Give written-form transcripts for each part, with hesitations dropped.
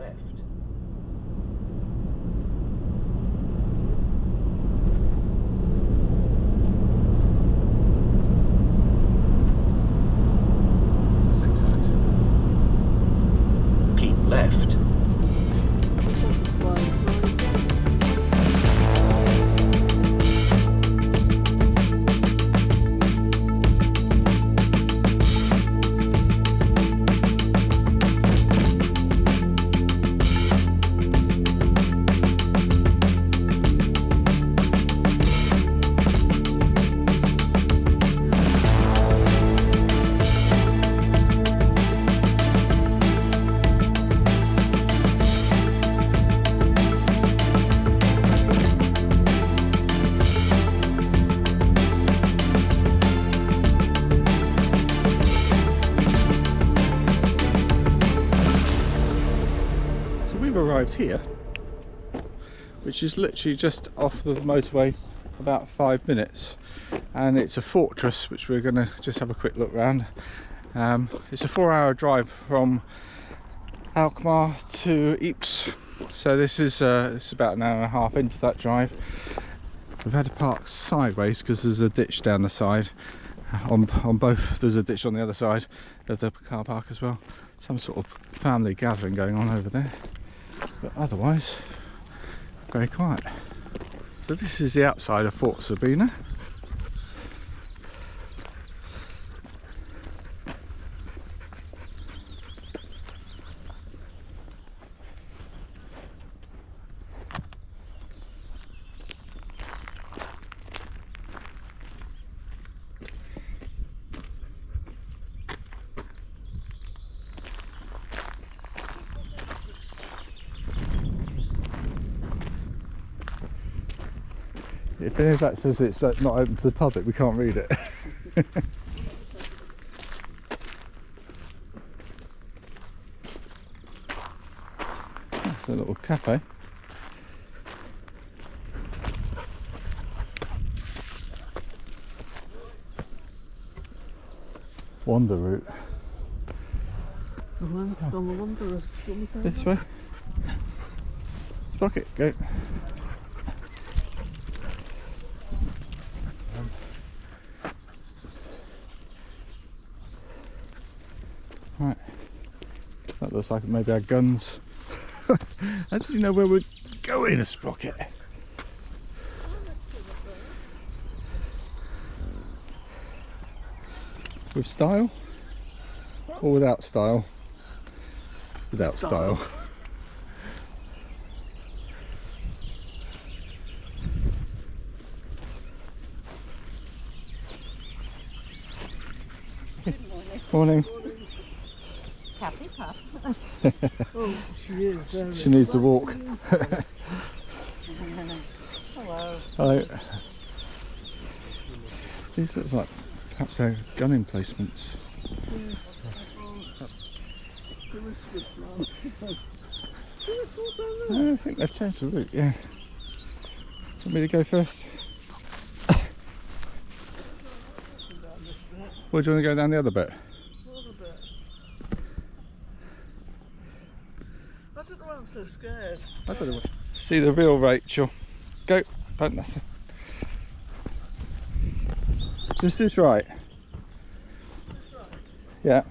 left. Keep left. Arrived here, which is literally just off the motorway, about 5 minutes, and it's a fortress which we're going to just have a quick look around. It's a 4-hour drive from Alkmaar to Ypres, so this is it's about an hour and a half into that drive. We've had to park sideways because there's a ditch down the side. On both, there's a ditch on the other side of the car park as well. Some sort of family gathering going on over there. But otherwise, very quiet. So this is the outside of Fort Sabina. If any of that says it's not open to the public, we can't read it. That's a little cafe. Wander route. On the wander. This way. Sprocket, go. Right, that looks like it maybe our guns. How did you know where we're going, a sprocket? With style? Or without style? Without style. Morning. Happy pup. Oh, she is very. She needs to walk. Hello. Hello. These look like perhaps they're gun emplacements. I think they've changed the route, yeah. Want me to go first? Or do you want to go down the other bit? I don't know why I'm so scared. I don't know. See the real Rachel. Go, don't listen. This is right. Yeah.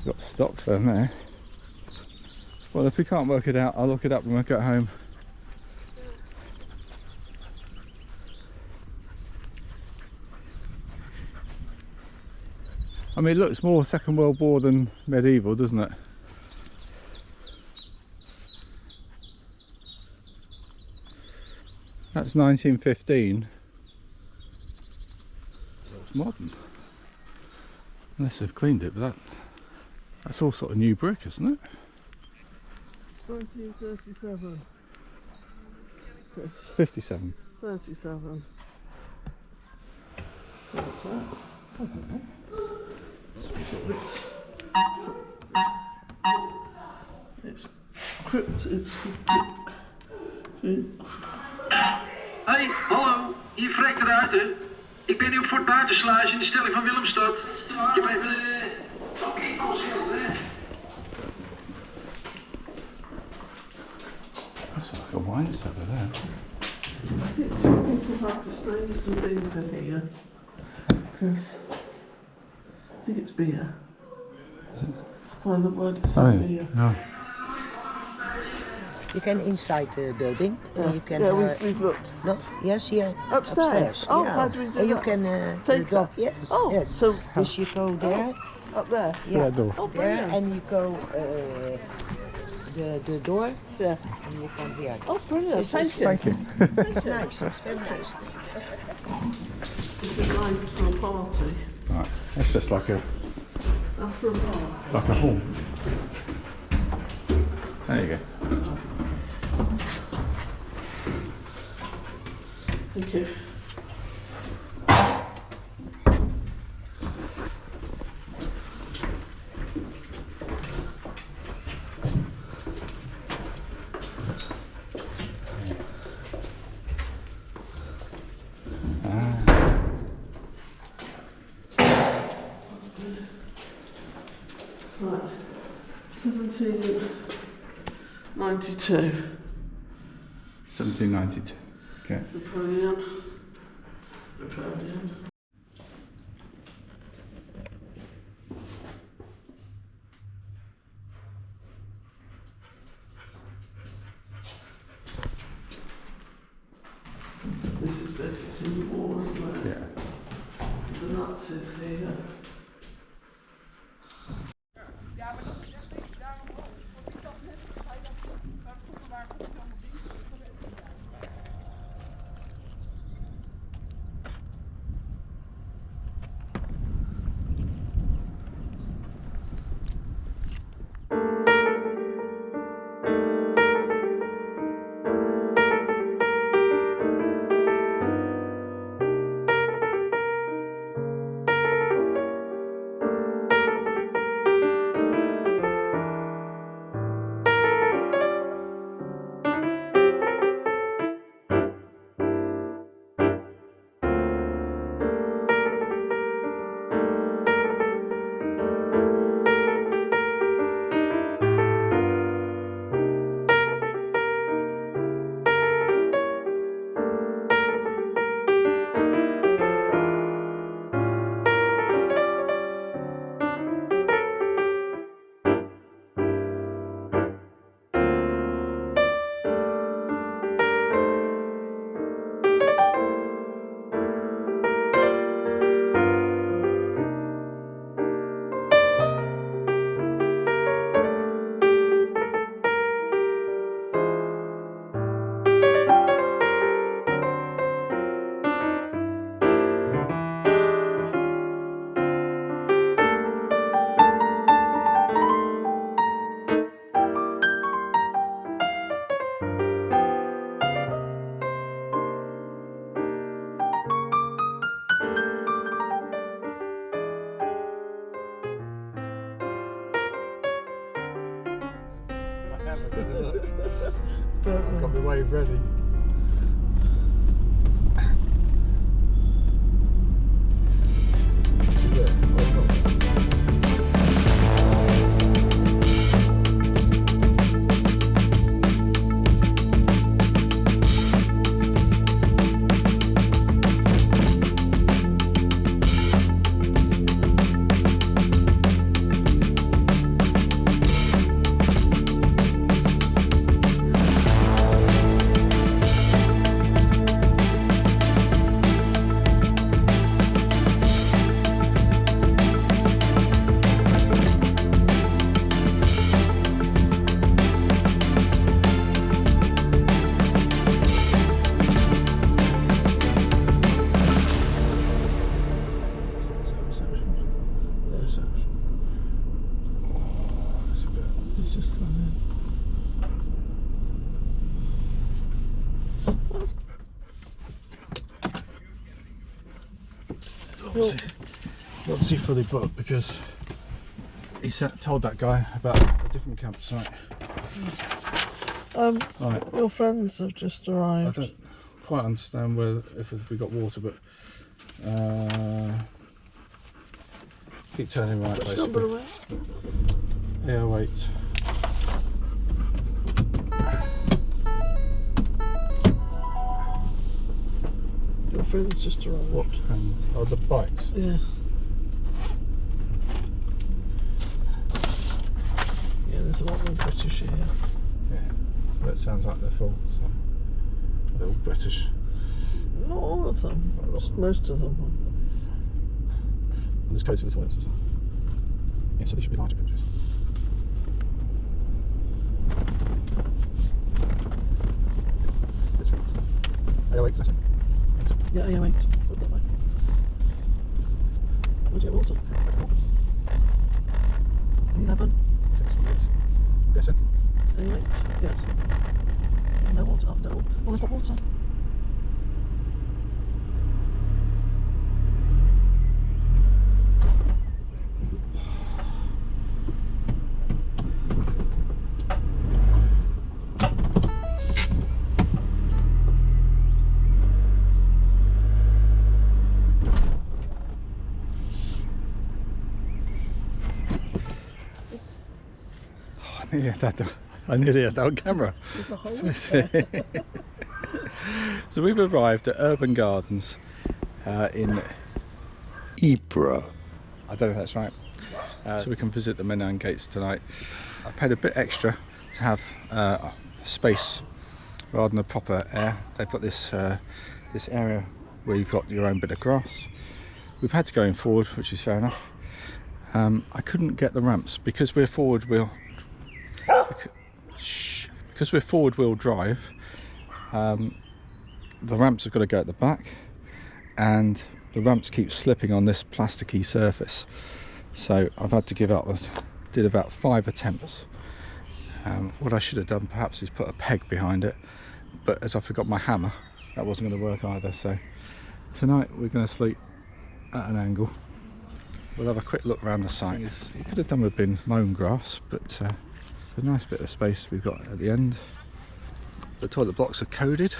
Got stocks down there. Well, if we can't work it out, I'll look it up when we get home. I mean, it looks more Second World War than medieval, doesn't it? That's 1915. It's modern. Unless they've cleaned it, but that's all sort of new brick, isn't it? 1937. 57. 37. So what's that? I don't know. It's Hey, hallo, hier Freek de Ruiter. Ik ben nu op Fort Buitensluis in de stelling van Willemstad. Ik heb even... Oké, kom schilderen, hè. wine cellar there. I think people have displays and things in here. Chris. I think it's beer. By the word it says beer. No. You can inside the building. Yeah, You can. we've looked. No, yes, here. Upstairs? Oh, yeah. how do we do And you that? can Take the dog. that? Yes. Oh, yes. so Just you go there. up there? Yeah. door. Oh, There, brilliant. and you go the door, Yeah. and you come here. Oh, brilliant. It's Thank you. Thank you. It's nice. It's very nice. It's a line for a party. Right, that's just like a That's for a party. hall. There you go. Thank you. That's good. Right. 1792. 1792. Okay. Napoleon. This is basically the war, isn't it? Yeah. The Nazis here. Got my wave ready. It's just gone in. Obviously fully booked because he told that guy about a different campsite. Right. Your friends have just I arrived. don't quite understand if we got water, but keep turning right Which number basically. away? Yeah, wait. friends just arrived. What? Oh, the bikes. Yeah. Yeah, there's a lot more British here. Yeah. Well, it sounds like they're full. So they're all British. Not all of them. Not a lot. Just most of them. And there's codes for the toilets as well. Yeah, so they should be larger pictures. This way. A08, did I say? Yeah, yeah, wait. Look that way. Would you water? 11. Takes some minutes. Yes, sir. 8. Yes. No water. Oh, no. Oh, there's not water. I nearly had that on camera. There's a hole there. So we've arrived at Urban Gardens in Ypres. I don't know if that's right. So we can visit the Menin Gates tonight. I paid a bit extra to have space rather than a proper air. They've got this this area where you've got your own bit of grass. We've had to go in forward, which is fair enough. I couldn't get the ramps because we're forward wheel. Because we're forward wheel drive, the ramps have got to go at the back, and the ramps keep slipping on this plasticky surface. So I've had to give up. I did about 5 attempts. What I should have done perhaps is put a peg behind it, but as I forgot my hammer, that wasn't going to work either. So tonight we're going to sleep at an angle. We'll have a quick look around the site. It could have done with being mown grass, but it's a nice bit of space we've got at the end. The toilet blocks are coded.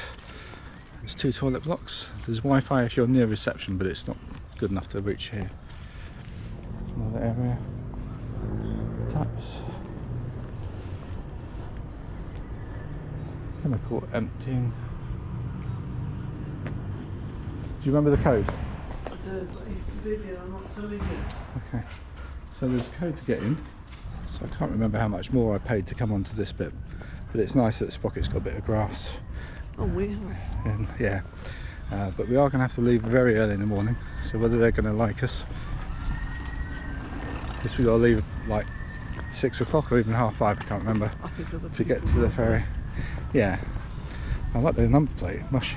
There's 2 toilet blocks. There's Wi-Fi if you're near reception, but it's not good enough to reach here. Another area. Taps. Chemical emptying. Do you remember the code? I do, but if you video, I'm not telling you. Okay. So there's a code to get in. So I can't remember how much more I paid to come onto this bit, but it's nice that the sprocket's got a bit of grass. Oh, we have. And yeah, but we are going to have to leave very early in the morning. So whether they're going to like us, I guess we got to leave like 6 o'clock or even 5:30. I can't remember, I think other to get people to the might. ferry. Yeah, I like the number plate, mushy.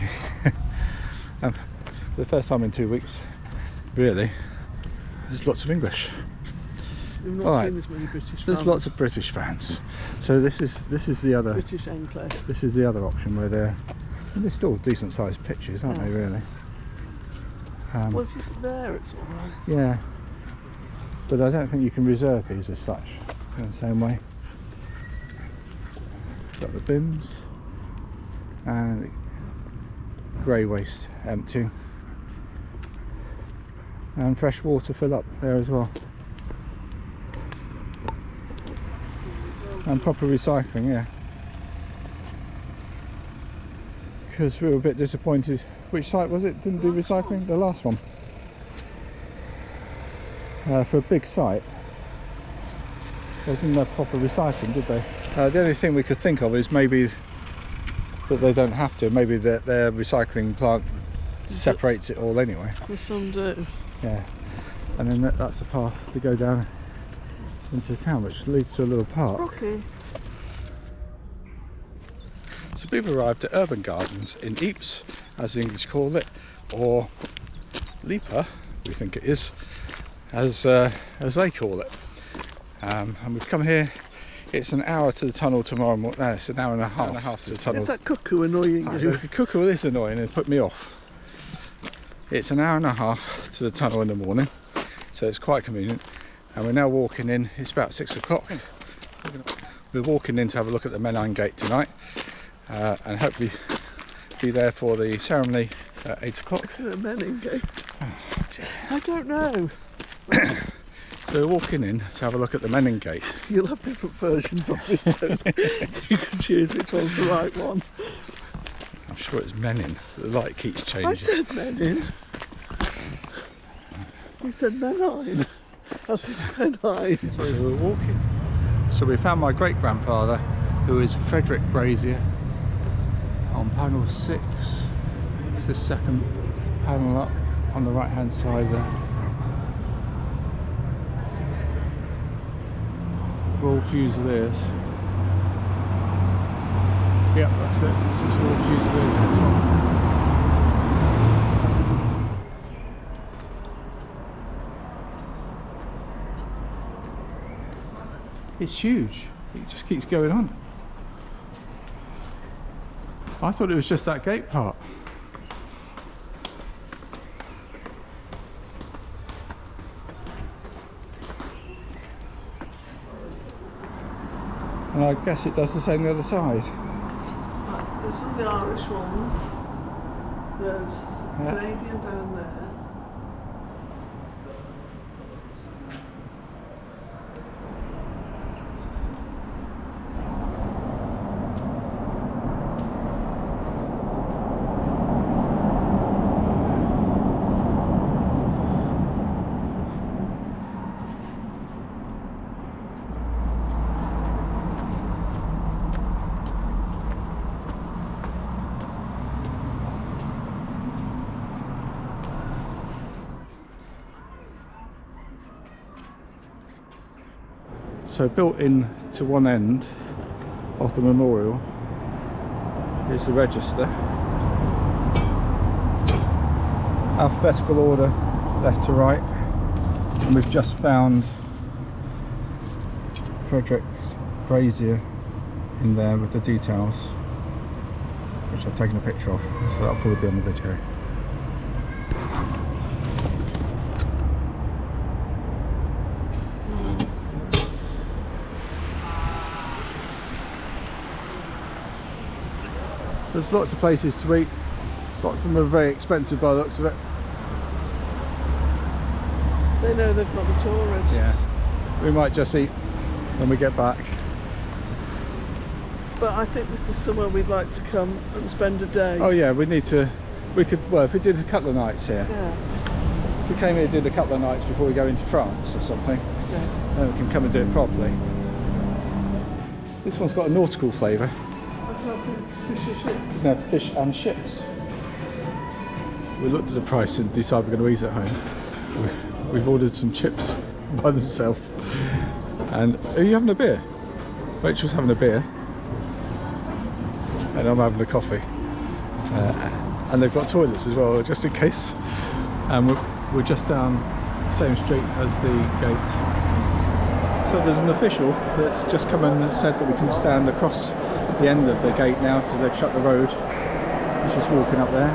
For the first time in 2 weeks, really, there's lots of English. We've not Alright. seen as many British fans. There's lots of British fans. So this is the other. British enclave. This is the other option where they're still decent sized pitches, aren't they? Really. Well, if it's there, it's all right. Yeah. But I don't think you can reserve these as such in the same way. Got the bins and grey waste emptying, and fresh water fill up there as well. And proper recycling, yeah. Because we were a bit disappointed. Which site was it? Didn't do recycling? The last one. For a big site, they didn't have proper recycling, did they? The only thing we could think of is maybe that they don't have to. Maybe their recycling plant separates it all anyway. There's some do. Yeah. And then that's the path to go down into town, which leads to a little park. Okay. So we've arrived at Urban Gardens in Ypres, as the English call it, or Ypres, we think it is, as they call it. And we've come here. It's an hour to the tunnel tomorrow morning. No, it's an hour and a half to the tunnel. Is that cuckoo annoying you? The cuckoo is annoying and put me off. It's an hour and a half to the tunnel in the morning, so it's quite convenient. And we're now walking in. It's about 6 o'clock. We're walking in to have a look at the Menin Gate tonight, and hopefully be there for the ceremony at 8 o'clock. Is it a Menin Gate? Oh, dear. I don't know. So we're walking in to have a look at the Menin Gate. You'll have different versions of it, so you can choose which one's the right one. I'm sure sure it's Menin. The light keeps changing. I said Menin. You said Menin. I said Menin. So we were walking. So we found my great grandfather, who is Frederick Brazier, on panel 6. It's the second panel up on the right hand side there. Royal Fusiliers. Yep, that's it. This is Royal Fusiliers at the top. It's huge. It just keeps going on. I thought it was just that gate part. And I guess it does the same the other side. There's some of the Irish ones. There's Yeah. Canadian down there. So built in to one end of the memorial is the register. Alphabetical order, left to right. And we've just found Frederick Brazier in there with the details, which I've taken a picture of, so that'll probably be on the video. There's lots of places to eat. Lots of them are very expensive by the looks of it. They know they've got the tourists. Yeah. We might just eat when we get back. But I think this is somewhere we'd like to come and spend a day. Oh yeah, we need to. We could. Well, if we did a couple of nights here. Yes. If we came here and did a couple of nights before we go into France or something, Yeah. then we can come and do it properly. This one's got a nautical flavour. I thought it's fish and chips. No, fish and chips. We looked at the price and decided we're going to eat at home. We've ordered some chips by themselves. And are you having a beer? Rachel's having a beer. And I'm having a coffee. And they've got toilets as well, just in case. And we're just down the same street as the gate. So there's an official that's just come in and said that we can stand across the end of the gate now because they've shut the road. He's just walking up there.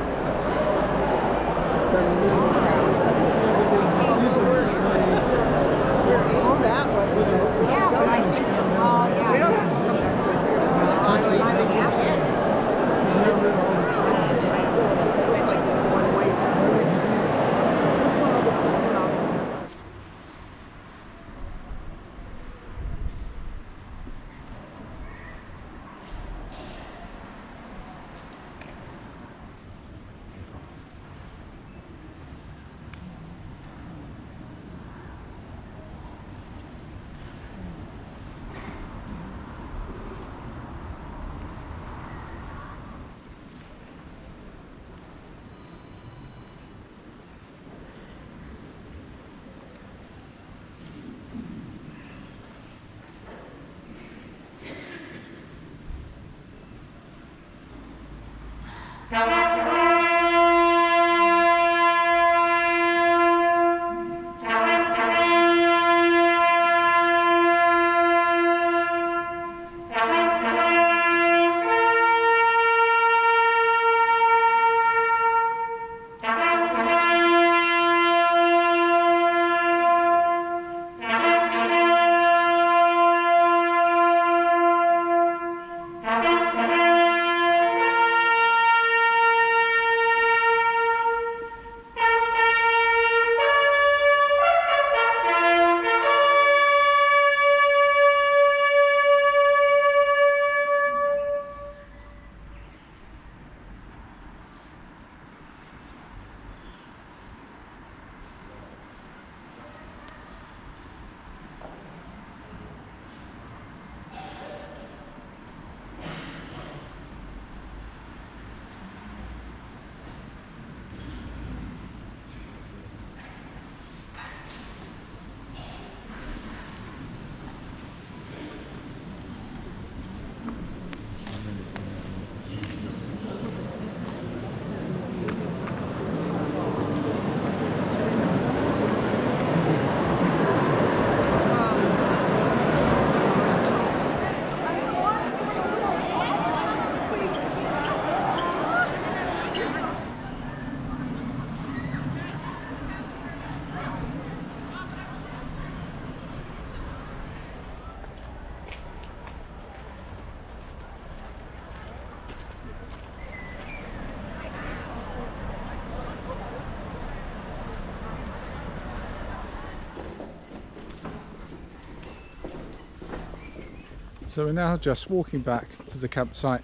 So we're now just walking back to the campsite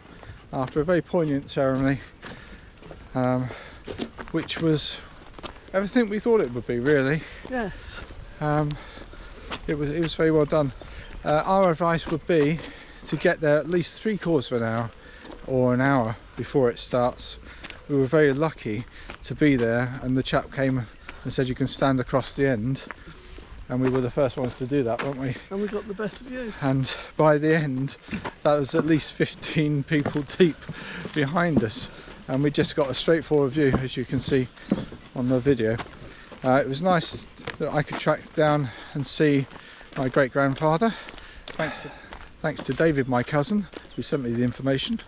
after a very poignant ceremony, which was everything we thought it would be, really. Yes. It was very well done. Our advice would be to get there at least 3/4 of an hour or an hour before it starts. We were very lucky to be there, and the chap came and said you can stand across the end, and we were the first ones to do that, weren't we? And we got the best view. And by the end, that was at least 15 people deep behind us, and we just got a straightforward view, as you can see on the video. It was nice that I could track down and see my great-grandfather, thanks to David, my cousin, who sent me the information.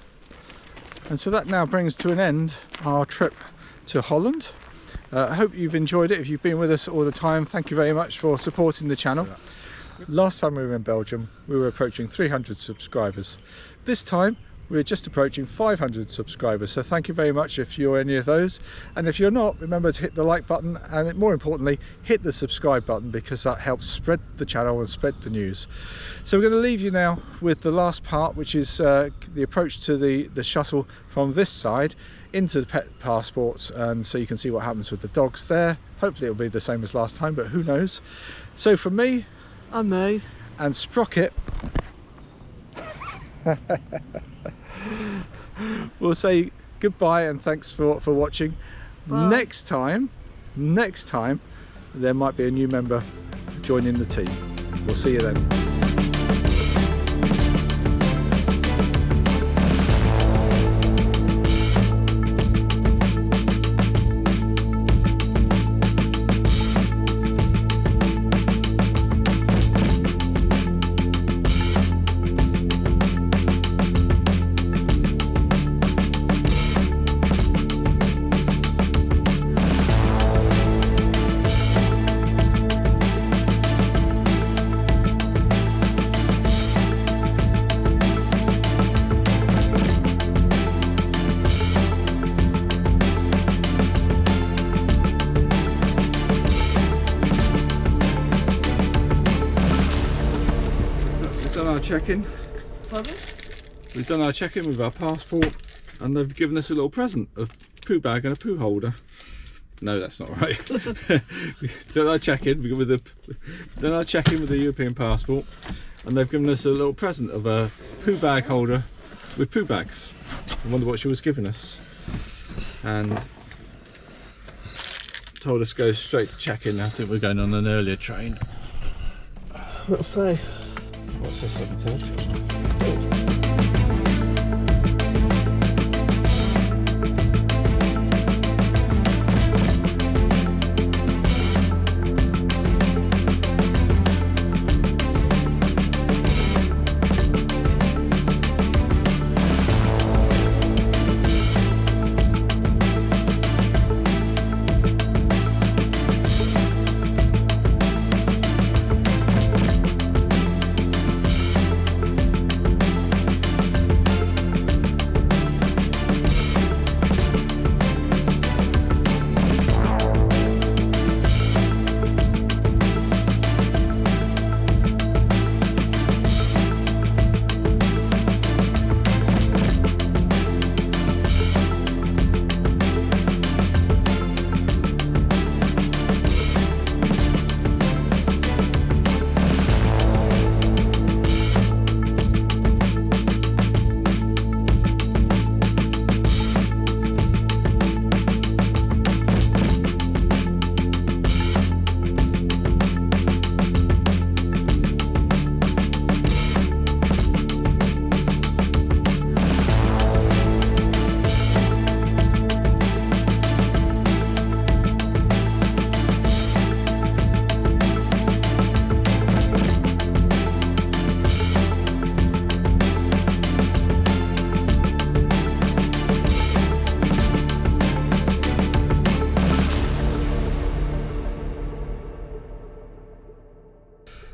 And so that now brings to an end our trip to Holland. I hope you've enjoyed it. If you've been with us all the time, thank you very much for supporting the channel. Last time we were in Belgium, we were approaching 300 subscribers. This time we're just approaching 500 subscribers, so thank you very much if you're any of those, and if you're not, remember to hit the like button, and more importantly hit the subscribe button, because that helps spread the channel and spread the news. So we're going to leave you now with the last part, which is the approach to the shuttle from this side into the pet passports, and so you can see what happens with the dogs there. Hopefully it'll be the same as last time, but who knows. So from me And me. and Sprocket, we'll say goodbye and thanks for watching. Bye. Next time there might be a new member joining the team. We'll see you then. Check-in. Pardon? We've done our check-in with our passport, and they've given us a little present, a poo bag and a poo holder. No, that's not right. We've done our check-in with the European passport, and they've given us a little present of a poo bag holder with poo bags. I wonder what she was giving us, and told us to go straight to check-in. I think we're going on an earlier train. Let's say. What's this, 7:30?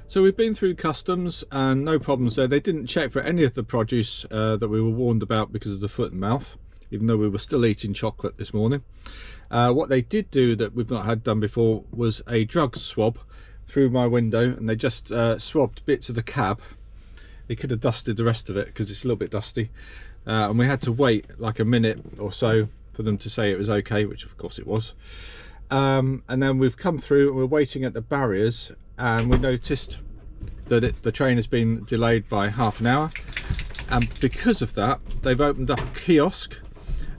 So we've been through customs and no problems there. They didn't check for any of the produce that we were warned about because of the foot and mouth, even though we were still eating chocolate this morning. What they did do that we've not had done before was a drug swab through my window, and they just swabbed bits of the cab They could have dusted the rest of it because it's a little bit dusty, and we had to wait like a minute or so for them to say it was okay, which of course it was. And then we've come through and we're waiting at the barriers, and we noticed that the train has been delayed by half an hour, and because of that they've opened up a kiosk,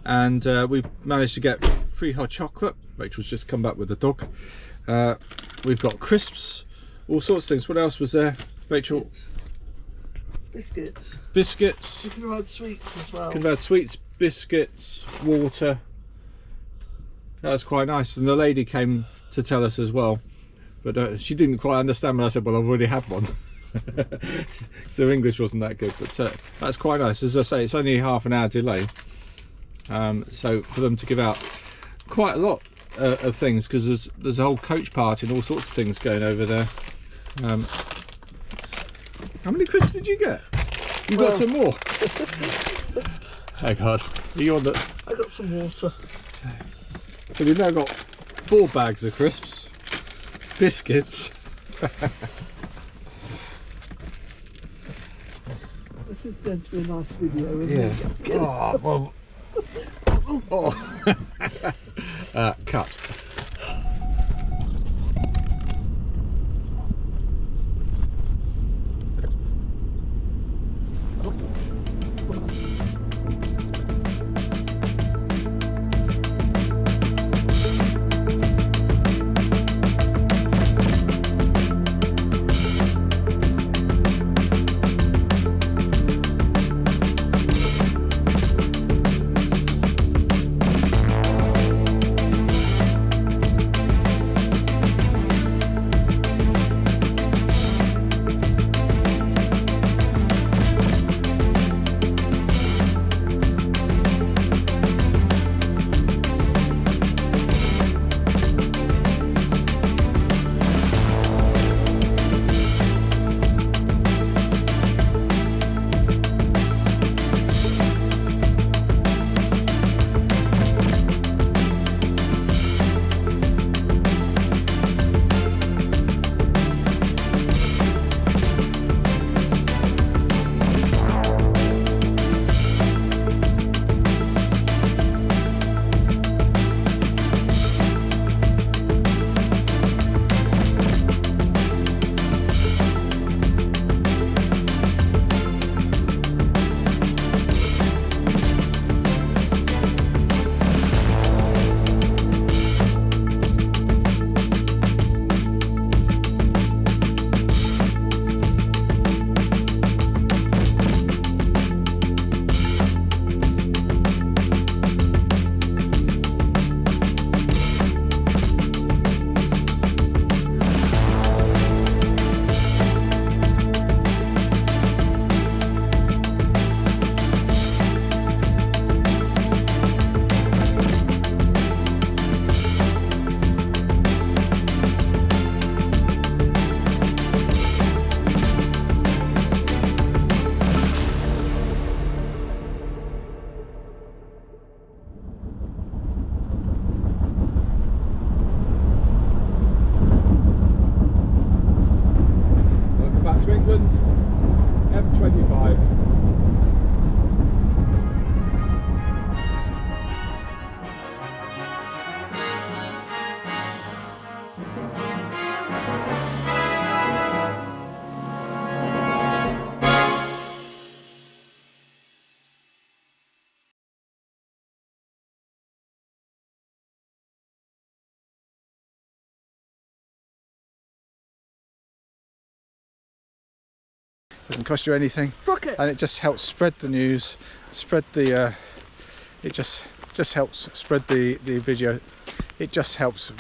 and we've managed to get free hot chocolate. Rachel's just come back with the dog. We've got crisps, all sorts of things. What else was there, Rachel? Biscuits. Biscuits. You can have sweets as well. Could have had sweets, biscuits, water. That was quite nice, and the lady came to tell us as well, but she didn't quite understand when I said, well, I've already had one. So English wasn't that good, but that's quite nice. As I say, it's only half an hour delay, so for them to give out quite a lot of things, because there's a whole coach party and all sorts of things going over there. How many crisps did you get? You got some more. Hang on, are you on the? I got some water. So we've now got 4 bags of crisps, biscuits. This is going to be a nice video, isn't it? Yeah. Oh, well. Oh. Cut. Doesn't cost you anything, and it just helps spread the news, spread the it just helps spread the video. It just helps.